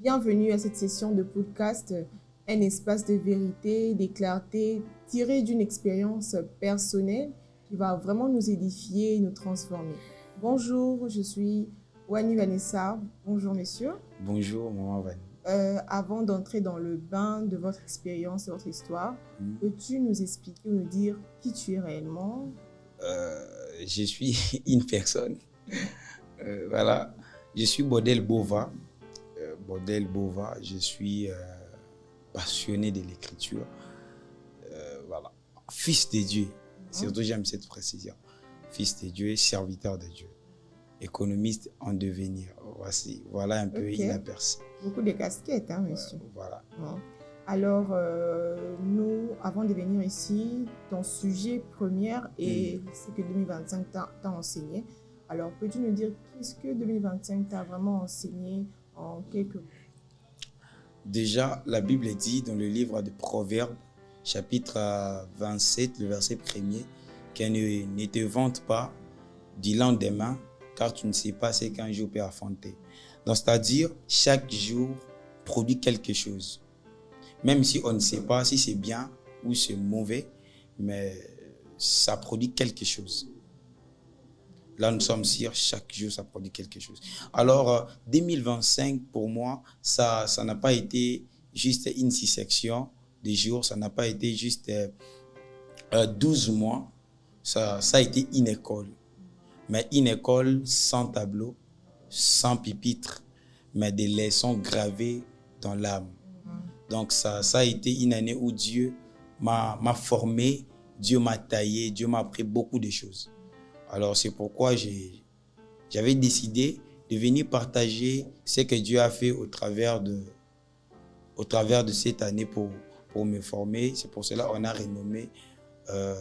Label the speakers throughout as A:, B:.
A: Bienvenue à cette session de podcast, un espace de vérité, de clarté, tiré d'une expérience personnelle qui va vraiment nous édifier et nous transformer. Bonjour, je suis Wani Vanessa. Bonjour, messieurs.
B: Bonjour, maman Vanessa.
A: Avant d'entrer dans le bain de votre expérience et votre histoire, peux-tu nous expliquer ou nous dire qui tu es réellement?
B: Je suis une personne. Voilà. Je suis Bodel Bova. Je suis passionné de l'écriture. Voilà. Fils de Dieu. Surtout, j'aime cette précision. Fils de Dieu, serviteur de Dieu. Économiste en devenir. Voilà un peu inaperçu.
A: Beaucoup de casquettes, hein, monsieur.
B: Voilà.
A: Bon. Alors, nous, avant de venir ici, ton sujet premier est ce que 2025 t'a enseigné. Alors, peux-tu nous dire qu'est-ce que 2025 t'a vraiment enseigné en quelques mots?
B: Déjà, la Bible dit dans le livre de Proverbes, chapitre 27, le verset 1er, qu'elle ne te vante pas du lendemain, car tu ne sais pas ce qu'un jour peut affronter. Donc, c'est-à-dire, chaque jour produit quelque chose. Même si on ne sait pas si c'est bien ou c'est mauvais, mais ça produit quelque chose. Là, nous sommes sûrs, chaque jour, ça produit quelque chose. Alors, 2025, pour moi, ça n'a pas été juste une section de jours, ça n'a pas été juste 12 mois, ça a été une école. Mais une école sans tableau, sans pupitre, mais des leçons gravées dans l'âme. Donc, ça a été une année où Dieu m'a formé, Dieu m'a taillé, Dieu m'a appris beaucoup de choses. Alors, c'est pourquoi j'avais décidé de venir partager ce que Dieu a fait au travers de cette année pour me former. C'est pour cela qu'on a renommé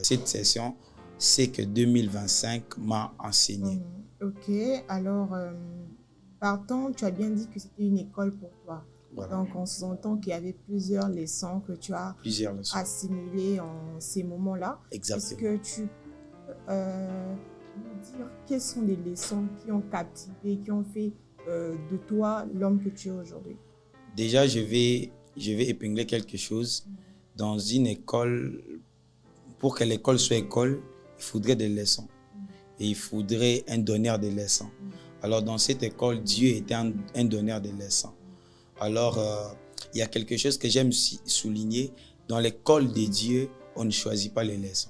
B: cette session « Ce que 2025 m'a enseigné ».
A: Ok, alors, partant, tu as bien dit que c'était une école pour toi. Voilà. Donc, on s'entend qu'il y avait plusieurs leçons que tu as assimilées en ces moments-là.
B: Exactement.
A: Est-ce que tu nous dire quelles sont les leçons qui ont captivé, qui ont fait de toi l'homme que tu es aujourd'hui?
B: Déjà, je vais épingler quelque chose. Dans une école, pour que l'école soit école, il faudrait des leçons. Et il faudrait un donneur de leçons. Alors, dans cette école, Dieu était un donneur de leçons. Alors, il y a quelque chose que j'aime souligner. Dans l'école de Dieu, on ne choisit pas les leçons.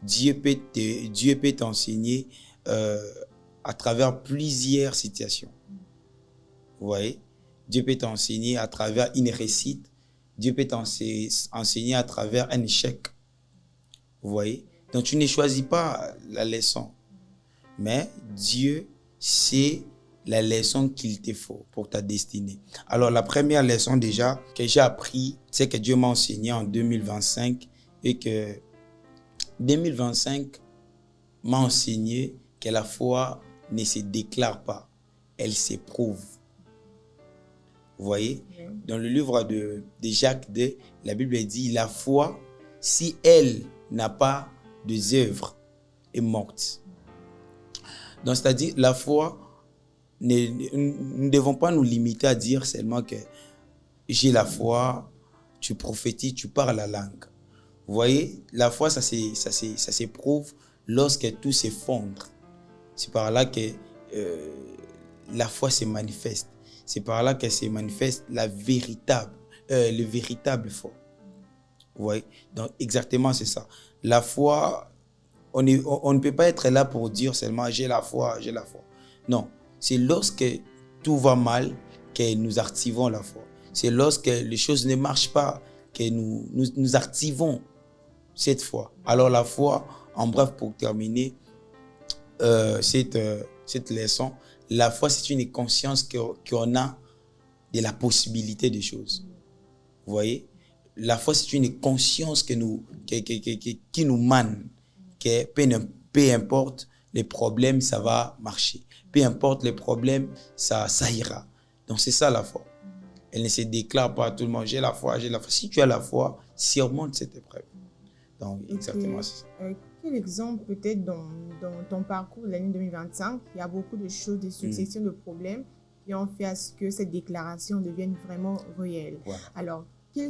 B: Dieu peut t'enseigner à travers plusieurs situations. Vous voyez? Dieu peut t'enseigner à travers une réussite. Dieu peut t'enseigner à travers un échec. Vous voyez? Donc, tu ne choisis pas la leçon. Mais Dieu sait la leçon qu'il te faut pour ta destinée. Alors, la première leçon déjà que j'ai appris, c'est que Dieu m'a enseigné en 2025 et que 2025 m'a enseigné que la foi ne se déclare pas, elle s'éprouve. Vous voyez? Dans le livre de Jacques 2, la Bible dit la foi, si elle n'a pas des œuvres, est morte. Donc, c'est-à-dire, la foi, nous ne devons pas nous limiter à dire seulement que j'ai la foi, tu prophétises, tu parles la langue. Vous voyez, la foi, ça s'éprouve lorsque tout s'effondre. C'est par là que la foi se manifeste. C'est par là que se manifeste le véritable foi. Vous voyez, donc exactement c'est ça. La foi, on ne peut pas être là pour dire seulement j'ai la foi, j'ai la foi. Non, c'est lorsque tout va mal que nous activons la foi. C'est lorsque les choses ne marchent pas que nous activons cette foi. Alors la foi, en bref, pour terminer cette leçon, la foi c'est une conscience qu'on a de la possibilité des choses. Vous voyez? La foi c'est une conscience qui nous mène, que peu importe les problèmes, ça va marcher. Peu importe les problèmes, ça ira. Donc c'est ça la foi. Elle ne se déclare pas à tout le monde. J'ai la foi, j'ai la foi. Si tu as la foi, surmonte cette épreuve. Donc exactement c'est ça.
A: Quel exemple peut-être dans ton parcours de l'année 2025, il y a beaucoup de choses, des successions de problèmes qui ont fait à ce que cette déclaration devienne vraiment réelle.
B: Voilà.
A: Alors, tu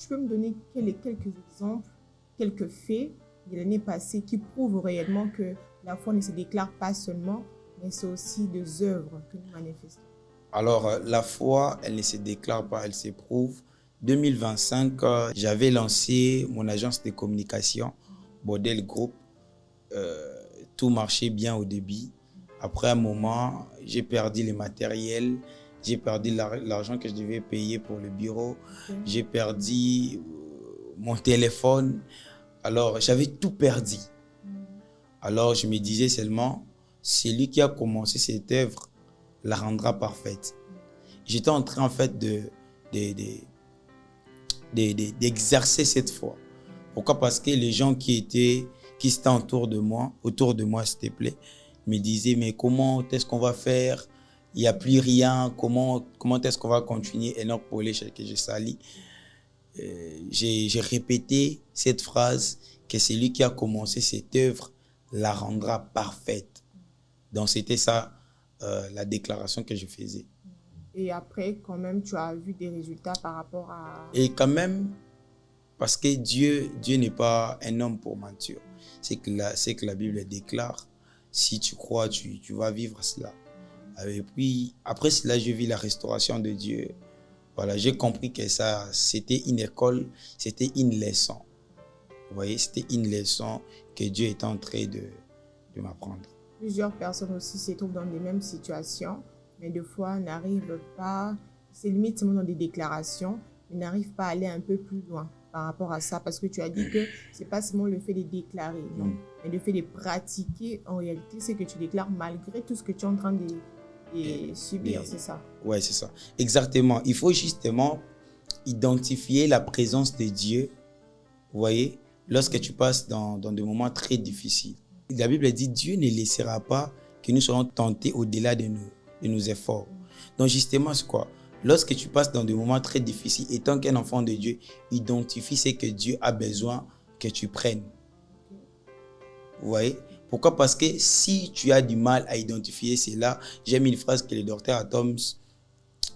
A: peux me donner quelques exemples, quelques faits de l'année passée qui prouvent réellement que la foi ne se déclare pas seulement, mais c'est aussi des œuvres que nous manifestons.
B: Alors, la foi, elle ne se déclare pas, elle s'éprouve. 2025, j'avais lancé mon agence de communication, Bodel Group. Tout marchait bien au début. Après un moment, j'ai perdu le matériel, j'ai perdu l'argent que je devais payer pour le bureau, j'ai perdu mon téléphone. Alors, j'avais tout perdu. Alors, je me disais seulement, celui qui a commencé cette œuvre la rendra parfaite. J'étais en train, en fait, d'exercer cette foi. Pourquoi? Parce que les gens qui étaient autour de moi, s'il te plaît, me disaient, mais comment est-ce qu'on va faire? Il n'y a plus rien. Comment est-ce qu'on va continuer? Et non, pour les que je salis. J'ai répété cette phrase, que celui qui a commencé cette œuvre la rendra parfaite. Donc, c'était ça, la déclaration que je faisais.
A: Et après, quand même, tu as vu des résultats par rapport à...
B: Et quand même, parce que Dieu n'est pas un homme pour mentir. C'est que la Bible déclare, si tu crois, tu vas vivre cela. Et puis, après cela, j'ai vu la restauration de Dieu. Voilà, j'ai compris que ça, c'était une école, c'était une leçon. Vous voyez, c'était une leçon que Dieu est en train de m'apprendre.
A: Plusieurs personnes aussi se trouvent dans les mêmes situations, mais des fois n'arrivent pas, c'est limite seulement dans des déclarations, mais n'arrivent pas à aller un peu plus loin par rapport à ça, parce que tu as dit que c'est pas seulement le fait de déclarer, non, mais le fait de pratiquer, en réalité, c'est que tu déclares malgré tout ce que tu es en train de subir, c'est ça?
B: Ouais, c'est ça. Exactement. Il faut justement identifier la présence de Dieu, vous voyez, lorsque tu passes dans des moments très difficiles. La Bible dit, Dieu ne laissera pas que nous soyons tentés au-delà de nos efforts. Donc justement, c'est quoi? Lorsque tu passes dans des moments très difficiles, étant qu'un enfant de Dieu, identifie ce que Dieu a besoin que tu prennes. Vous voyez? Pourquoi? Parce que si tu as du mal à identifier cela, j'aime une phrase que le docteur Atoms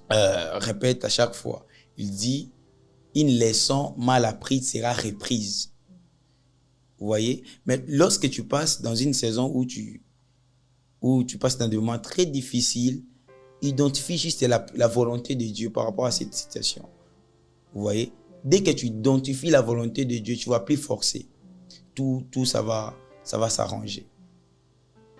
B: répète à chaque fois. Il dit, une leçon mal apprise sera reprise. Vous voyez? Mais lorsque tu passes dans une saison où tu passes dans des moments très difficiles, identifie juste la volonté de Dieu par rapport à cette situation. Vous voyez? Dès que tu identifies la volonté de Dieu, tu ne vas plus forcer. Tout ça va s'arranger.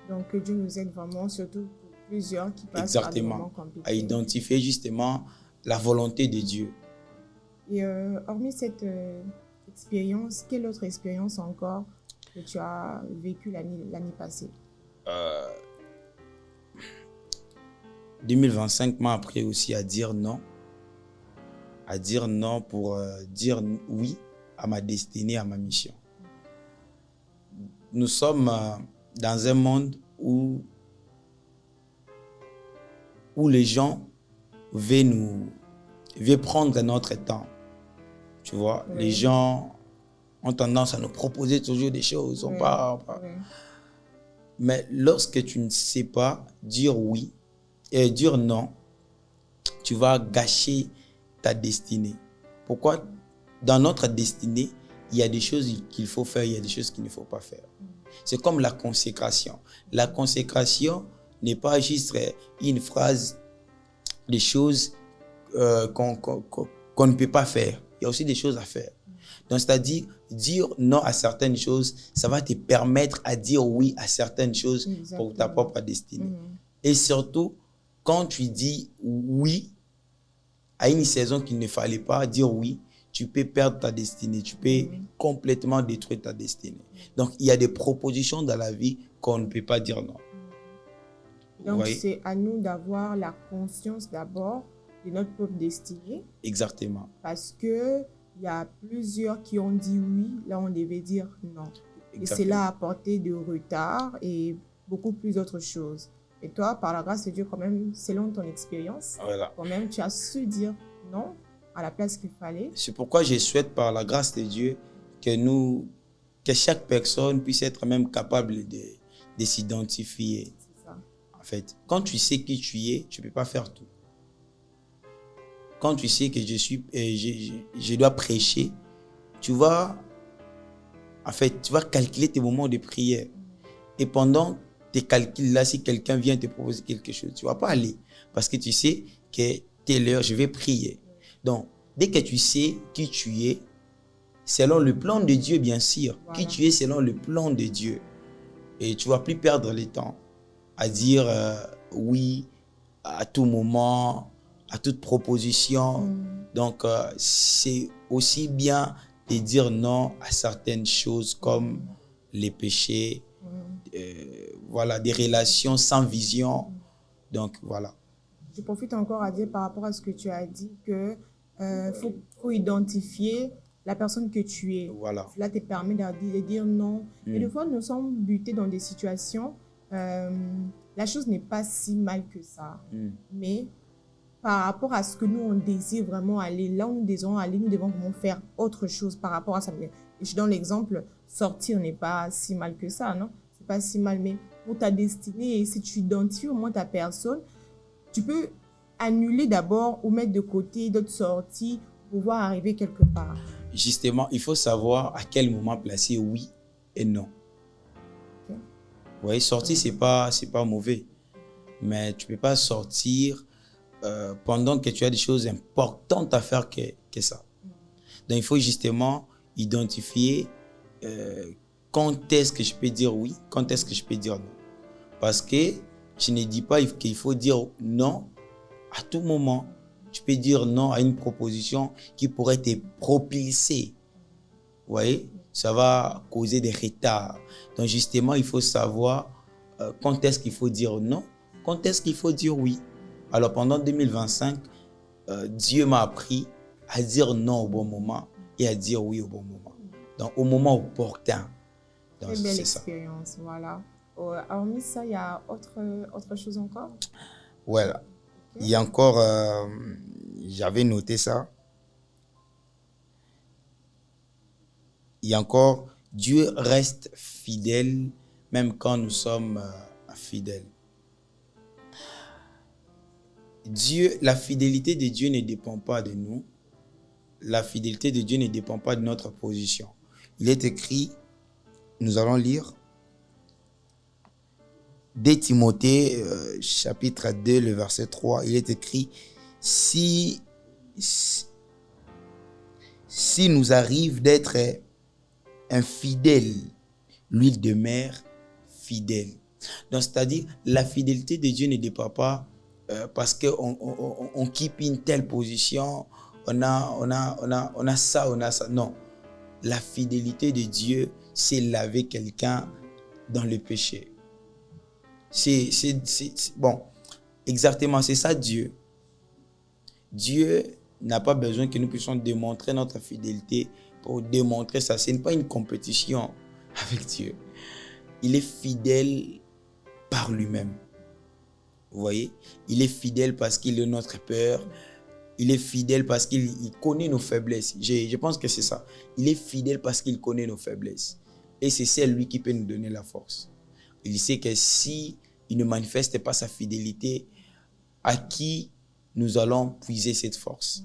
A: Donc que Dieu nous aide vraiment, surtout pour plusieurs qui passent par des moments compliqués.
B: À identifier justement la volonté de Dieu.
A: Et hormis cette expérience, quelle autre expérience encore que tu as vécue l'année passée?
B: 2025 m'a appris aussi à dire non. À dire non pour dire oui à ma destinée, à ma mission. Nous sommes dans un monde où les gens veulent prendre notre temps. Tu vois, oui. Les gens ont tendance à nous proposer toujours des choses. Oui. Oui. Mais lorsque tu ne sais pas dire oui et dire non, tu vas gâcher ta destinée. Pourquoi? Dans notre destinée, il y a des choses qu'il faut faire, il y a des choses qu'il ne faut pas faire. C'est comme la consécration. La consécration n'est pas juste une phrase, des choses qu'on ne peut pas faire. Il y a aussi des choses à faire. Donc, c'est-à-dire, dire non à certaines choses, ça va te permettre à dire oui à certaines choses. Exactement. Pour ta propre destinée. Et surtout, quand tu dis oui à une saison qu'il ne fallait pas dire oui, tu peux perdre ta destinée, tu peux complètement détruire ta destinée. Donc, il y a des propositions dans la vie qu'on ne peut pas dire non.
A: Donc, c'est à nous d'avoir la conscience d'abord de notre propre destinée.
B: Exactement.
A: Parce qu'il y a plusieurs qui ont dit oui, là on devait dire non. Exactement. Et cela a apporté de retard et beaucoup plus d'autres choses. Et toi, par la grâce de Dieu, quand même, selon ton expérience, quand même, tu as su dire non à la place qu'il fallait.
B: C'est pourquoi je souhaite, par la grâce de Dieu, que chaque personne puisse être même capable de s'identifier En fait, quand tu sais qui tu es, tu ne peux pas faire tout. Quand tu sais que je dois prêcher, tu vas calculer tes moments de prière. Et pendant tes calculs-là, si quelqu'un vient te proposer quelque chose, tu ne vas pas aller. Parce que tu sais que telle heure, je vais prier. Donc, dès que tu sais qui tu es, selon le plan de Dieu, bien sûr. Voilà. Qui tu es selon le plan de Dieu. Et tu ne vas plus perdre le temps à dire oui à tout moment, à toute proposition. Donc, c'est aussi bien de dire non à certaines choses comme les péchés, voilà, des relations sans vision. Donc, voilà.
A: Je profite encore à dire par rapport à ce que tu as dit que faut identifier la personne que tu es.
B: Voilà.
A: Cela te permet de dire non. Et des fois, nous sommes butés dans des situations, la chose n'est pas si mal que ça. Mais par rapport à ce que nous, on désire vraiment aller, là où nous désirons aller, nous devons vraiment faire autre chose par rapport à ça. Et je donne l'exemple, sortir n'est pas si mal que ça, non? C'est pas si mal, mais pour ta destinée, et si tu identifies au moins ta personne, tu peux annuler d'abord ou mettre de côté d'autres sorties pour pouvoir arriver quelque part.
B: Justement, il faut savoir à quel moment placer oui et non. Okay. Oui, sortir, c'est pas mauvais. Mais tu ne peux pas sortir pendant que tu as des choses importantes à faire que ça. Donc, il faut justement identifier quand est-ce que je peux dire oui, quand est-ce que je peux dire non. Parce que je ne dis pas qu'il faut dire non à tout moment. Tu peux dire non à une proposition qui pourrait te propulser. Vous voyez, ça va causer des retards. Donc justement, il faut savoir quand est-ce qu'il faut dire non, quand est-ce qu'il faut dire oui. Alors pendant 2025, Dieu m'a appris à dire non au bon moment et à dire oui au bon moment. Donc au moment opportun.
A: Très belle expérience, voilà. Hormis ça, il y a autre chose encore?
B: Voilà. Okay. Il y a encore, j'avais noté ça. Il y a encore, Dieu reste fidèle même quand nous sommes infidèles. La fidélité de Dieu ne dépend pas de nous. La fidélité de Dieu ne dépend pas de notre position. Il est écrit, nous allons lire, 2 Timothée, chapitre 2, le verset 3, il est écrit, si nous arrive d'être infidèles, lui demeure fidèle. Donc, c'est-à-dire, la fidélité de Dieu ne dépend pas parce qu'on quitte une telle position, on a ça. Non. La fidélité de Dieu, c'est laver quelqu'un dans le péché. Bon, exactement, c'est ça Dieu. Dieu n'a pas besoin que nous puissions démontrer notre fidélité pour démontrer ça. Ce n'est pas une compétition avec Dieu. Il est fidèle par lui-même. Vous voyez? Il est fidèle parce qu'il est notre Père. Il est fidèle parce qu'il connaît nos faiblesses. Je pense que c'est ça. Il est fidèle parce qu'il connaît nos faiblesses. Et c'est lui qui peut nous donner la force. Il sait que si il ne manifeste pas sa fidélité, à qui nous allons puiser cette force?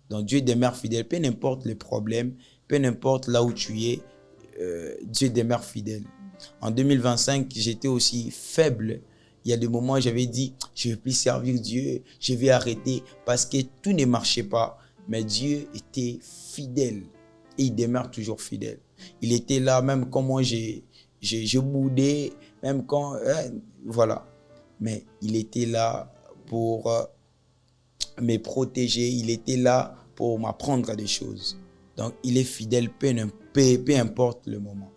B: Donc Dieu demeure fidèle. Peu importe les problèmes, peu importe là où tu es, Dieu demeure fidèle. En 2025, j'étais aussi faible. Il y a des moments où j'avais dit, je ne vais plus servir Dieu, je vais arrêter parce que tout ne marchait pas. Mais Dieu était fidèle et il demeure toujours fidèle. Il était là même quand moi j'ai boudé, même quand, voilà. Mais il était là pour me protéger, il était là pour m'apprendre des choses. Donc, il est fidèle, peu importe le moment.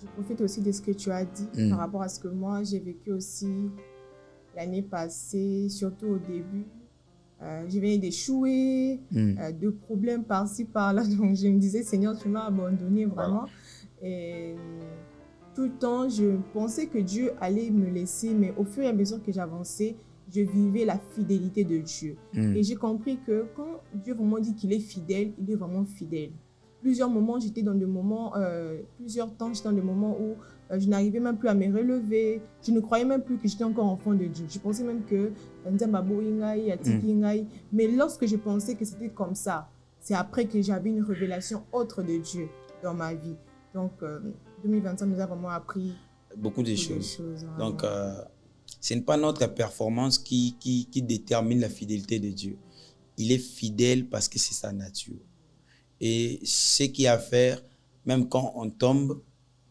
A: Je profite aussi de ce que tu as dit par rapport à ce que moi, j'ai vécu aussi l'année passée, surtout au début. Je venais d'échouer, de problèmes par-ci, par-là. Donc, je me disais, Seigneur, tu m'as abandonné vraiment. Voilà. Et tout le temps, je pensais que Dieu allait me laisser, mais au fur et à mesure que j'avançais, je vivais la fidélité de Dieu. Et j'ai compris que quand Dieu vraiment dit qu'il est fidèle, il est vraiment fidèle. Plusieurs moments, j'étais dans des moments, plusieurs temps, j'étais dans des moments où je n'arrivais même plus à me relever. Je ne croyais même plus que j'étais encore enfant de Dieu. Je pensais même que mais lorsque je pensais que c'était comme ça, c'est après que j'avais une révélation autre de Dieu dans ma vie. Donc, 2025 nous a vraiment appris
B: beaucoup de choses.
A: Vraiment.
B: Donc, ce n'est pas notre performance qui détermine la fidélité de Dieu. Il est fidèle parce que c'est sa nature. Et ce qu'il y a à faire, même quand on tombe,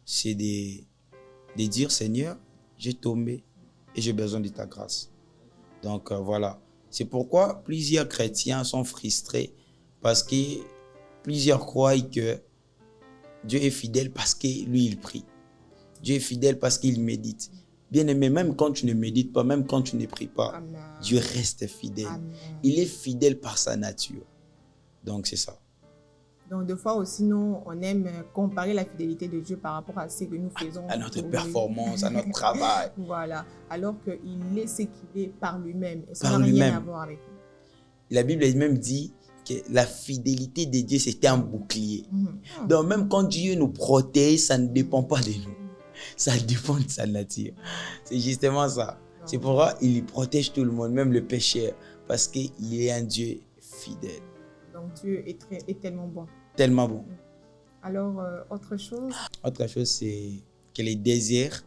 B: c'est de dire, Seigneur, j'ai tombé et j'ai besoin de ta grâce. Donc voilà. C'est pourquoi plusieurs chrétiens sont frustrés parce que plusieurs croient que Dieu est fidèle parce que lui, il prie. Dieu est fidèle parce qu'il médite. Bien aimé, même quand tu ne médites pas, même quand tu ne pries pas, Amen. Dieu reste fidèle. Amen. Il est fidèle par sa nature. Donc c'est ça.
A: Donc, des fois aussi, nous, on aime comparer la fidélité de Dieu par rapport à ce que nous faisons.
B: À notre performance, à notre travail.
A: Voilà. Alors qu'il est ce qu'il est par lui-même. Et ça n'a rien à voir avec lui.
B: La Bible même dit que la fidélité de Dieu, c'était un bouclier. Donc, même quand Dieu nous protège, ça ne dépend pas de nous. Ça dépend de sa nature. C'est justement ça. C'est pourquoi il protège tout le monde, même le pécheur. Parce qu'il est un Dieu fidèle.
A: Donc, Dieu est tellement bon.
B: Tellement bon.
A: Alors, autre chose?
B: Autre chose, c'est que les désirs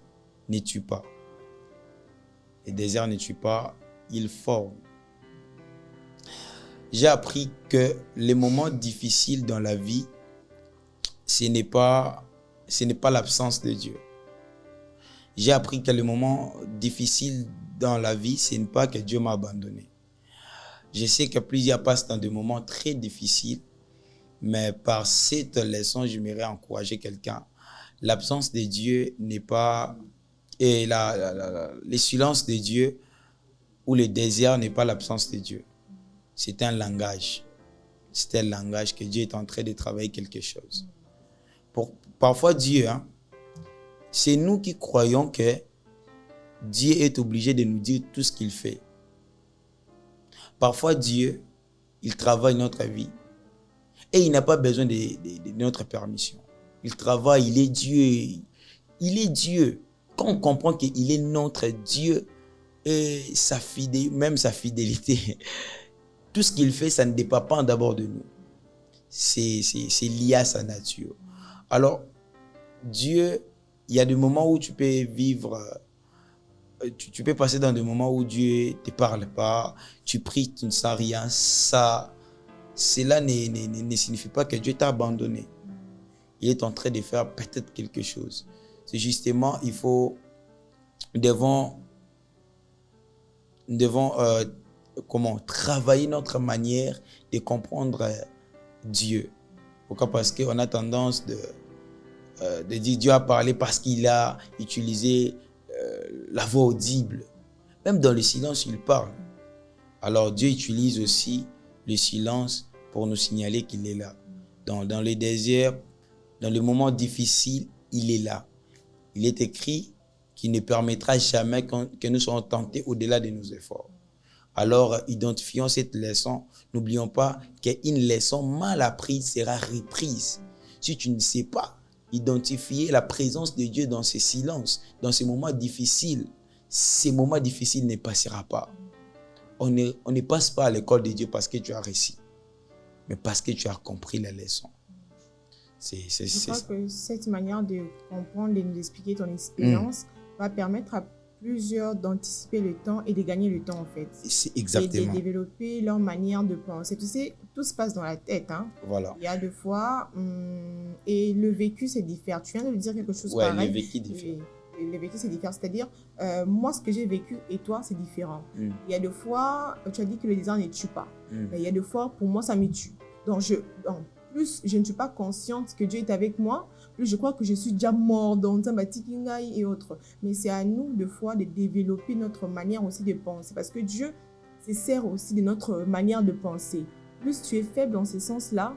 B: ne tuent pas. Les désirs ne tuent pas, ils forment. J'ai appris que les moments difficiles dans la vie, ce n'est pas l'absence de Dieu. J'ai appris que les moments difficiles dans la vie, ce n'est pas que Dieu m'a abandonné. Je sais que plusieurs passent dans des moments très difficiles, mais par cette leçon, j'aimerais encourager quelqu'un. L'absence de Dieu n'est pas... Et le silence de Dieu ou le désert n'est pas l'absence de Dieu. C'est un langage. C'est un langage que Dieu est en train de travailler quelque chose. Parfois, Dieu, c'est nous qui croyons que Dieu est obligé de nous dire tout ce qu'il fait. Parfois, Dieu, il travaille notre vie. Et il n'a pas besoin de notre permission. Il travaille, il est Dieu. Il est Dieu. Quand on comprend qu'il est notre Dieu, et même sa fidélité, tout ce qu'il fait, ça ne dépend pas d'abord de nous. C'est lié à sa nature. Alors, Dieu, il y a des moments où tu peux vivre, tu peux passer dans des moments où Dieu ne te parle pas, tu pries, tu ne sens rien. Cela ne signifie pas que Dieu t'a abandonné. Il est en train de faire peut-être quelque chose. C'est justement, nous devons travailler notre manière de comprendre Dieu. Pourquoi? Parce qu'on a tendance de dire Dieu a parlé parce qu'il a utilisé la voix audible. Même dans le silence, il parle. Alors Dieu utilise aussi le silence pour nous signaler qu'il est là. Dans les déserts, dans les moments difficiles, il est là. Il est écrit qu'il ne permettra jamais que nous soyons tentés au-delà de nos efforts. Alors, identifions cette leçon. N'oublions pas qu'une leçon mal apprise sera reprise. Si tu ne sais pas identifier la présence de Dieu dans ces silences, dans ces moments difficiles ne passeront pas. On ne passe pas à l'école de Dieu parce que tu as réussi, mais parce que tu as compris la leçon.
A: Je crois que cette manière de comprendre et d'expliquer ton expérience va permettre à plusieurs d'anticiper le temps et de gagner le temps en fait.
B: C'est exactement.
A: Et de développer leur manière de penser. Tu sais, tout se passe dans la tête.
B: Voilà.
A: Il y a des fois, et le vécu c'est différent. Tu viens de dire quelque chose pareil.
B: Le vécu diffère.
A: Le vécu c'est différent. C'est-à-dire, moi ce que j'ai vécu et toi c'est différent. Il y a des fois, tu as dit que le désir ne tue pas. Mais il y a des fois, pour moi ça me tue. Donc plus je ne suis pas consciente que Dieu est avec moi, plus je crois que je suis déjà mort dans Tikingai et autres. Mais c'est à nous, de fois, de développer notre manière aussi de penser. Parce que Dieu se sert aussi de notre manière de penser. Plus tu es faible dans ce sens-là,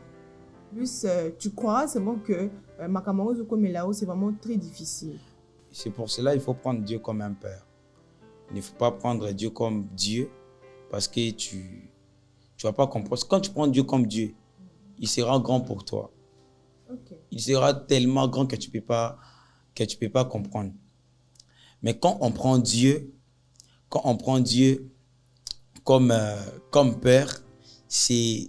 A: plus tu crois seulement que Makamarozo comme là-haut, c'est vraiment très difficile.
B: C'est pour cela qu'il faut prendre Dieu comme un père. Il ne faut pas prendre Dieu comme Dieu parce que tu ne vas pas comprendre. Quand tu prends Dieu comme Dieu, il sera grand pour toi. Okay. Il sera tellement grand que tu ne peux pas que tu ne peux pas comprendre. Mais quand on prend Dieu comme Père, c'est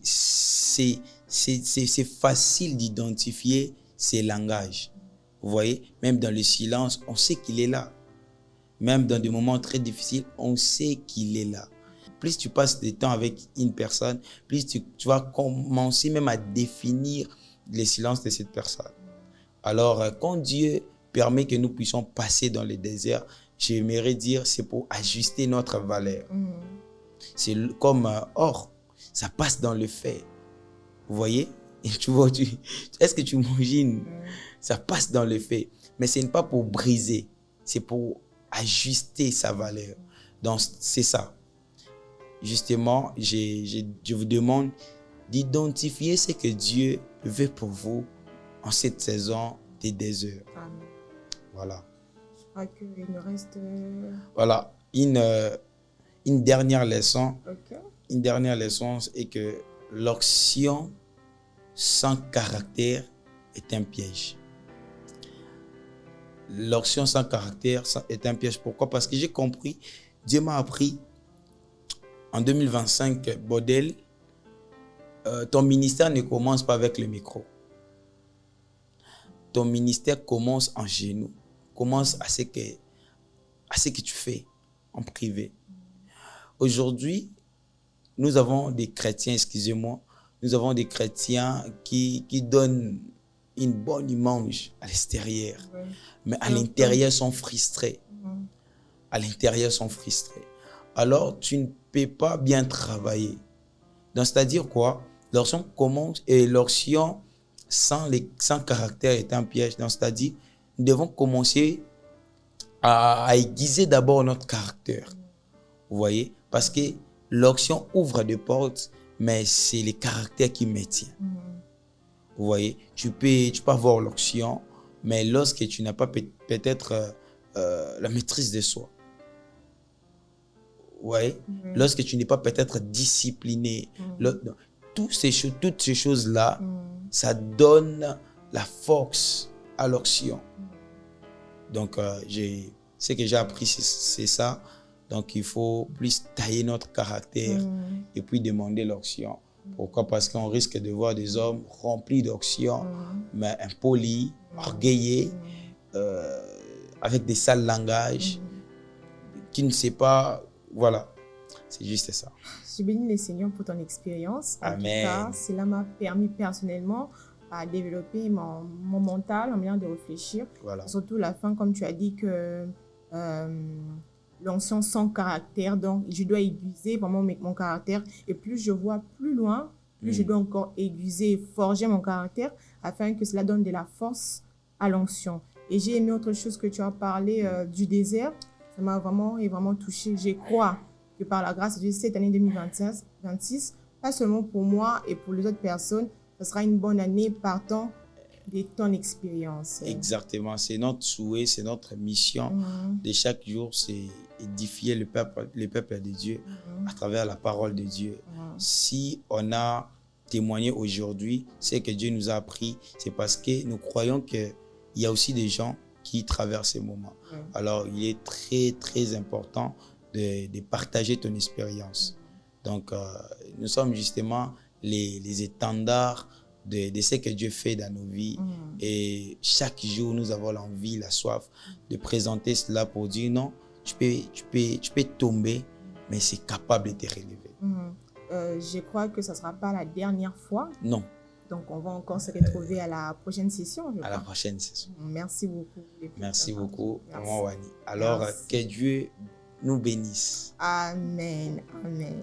B: facile d'identifier ses langages. Vous voyez, même dans le silence, on sait qu'il est là. Même dans des moments très difficiles, on sait qu'il est là. Plus tu passes du temps avec une personne, plus tu vas commencer même à définir les silences de cette personne. Alors, quand Dieu permet que nous puissions passer dans le désert, j'aimerais dire c'est pour ajuster notre valeur. C'est comme or, ça passe dans le fer. Vous voyez? Et tu vois, est-ce que tu imagines? Ça passe dans le fer. Mais ce n'est pas pour briser, c'est pour ajuster sa valeur. Donc, c'est ça. Justement, je vous demande d'identifier ce que Dieu veut pour vous en cette saison des déserts.
A: Amen.
B: Voilà.
A: Je crois qu'il nous reste...
B: Voilà. Une dernière leçon.
A: Ok.
B: Une dernière leçon est que l'action sans caractère est un piège. L'action sans caractère est un piège. Pourquoi? Parce que j'ai compris, Dieu m'a appris en 2025, Baudel, ton ministère ne commence pas avec le micro. Ton ministère commence en genoux, commence à ce que tu fais en privé. Aujourd'hui, nous avons des chrétiens, excusez-moi, nous avons des chrétiens qui donnent une bonne image à l'extérieur, mais à l'intérieur sont frustrés. À l'intérieur sont frustrés. Alors, tu ne peux pas bien travailler. Donc, c'est-à-dire quoi? L'action commence et l'action sans caractère est un piège. Donc, c'est-à-dire, nous devons commencer à aiguiser d'abord notre caractère. Vous voyez? Parce que l'action ouvre des portes, mais c'est le caractère qui maintient. Vous voyez? Tu peux avoir l'action, mais lorsque tu n'as pas peut-être la maîtrise de soi. Ouais. Lorsque tu n'es pas peut-être discipliné, toutes ces choses-là, ça donne la force à l'action. Donc, ce que j'ai appris, c'est ça. Donc, il faut plus tailler notre caractère et puis demander l'action. Pourquoi? Parce qu'on risque de voir des hommes remplis d'action, mais impolis, orgueilleux, avec des sales langages, qui ne sait pas. Voilà, c'est juste ça.
A: Je bénis le Seigneur pour ton expérience. En
B: Amen.
A: tout cas, cela m'a permis personnellement à développer mon mental, en manière de réfléchir.
B: Voilà.
A: Surtout la fin, comme tu as dit que l'ancien sans caractère, donc je dois aiguiser vraiment mon caractère. Et plus je vois plus loin, plus je dois encore aiguiser et forger mon caractère afin que cela donne de la force à l'onction. Et j'ai aimé autre chose que tu as parlé du désert. Ça m'a vraiment touché. Je crois que par la grâce de Dieu, cette année 2026, pas seulement pour moi et pour les autres personnes, ce sera une bonne année partant de ton expérience.
B: Exactement. C'est notre souhait, c'est notre mission de chaque jour, c'est édifier le peuple de Dieu à travers la parole de Dieu. Si on a témoigné aujourd'hui, ce que Dieu nous a appris, c'est parce que nous croyons qu'il y a aussi des gens qui traversent ces moments. Alors, il est très, très important de partager ton expérience. Donc, nous sommes justement les étendards de ce que Dieu fait dans nos vies. Et chaque jour, nous avons l'envie, la soif de présenter cela pour dire non, tu peux tomber, mais c'est capable de te relever.
A: Je crois que ce ne sera pas la dernière fois.
B: Non.
A: Donc, on va encore se retrouver à la prochaine session.
B: À la prochaine session.
A: Merci beaucoup.
B: Merci beaucoup, Maman Wani. Alors, que Dieu nous bénisse.
A: Amen. Amen.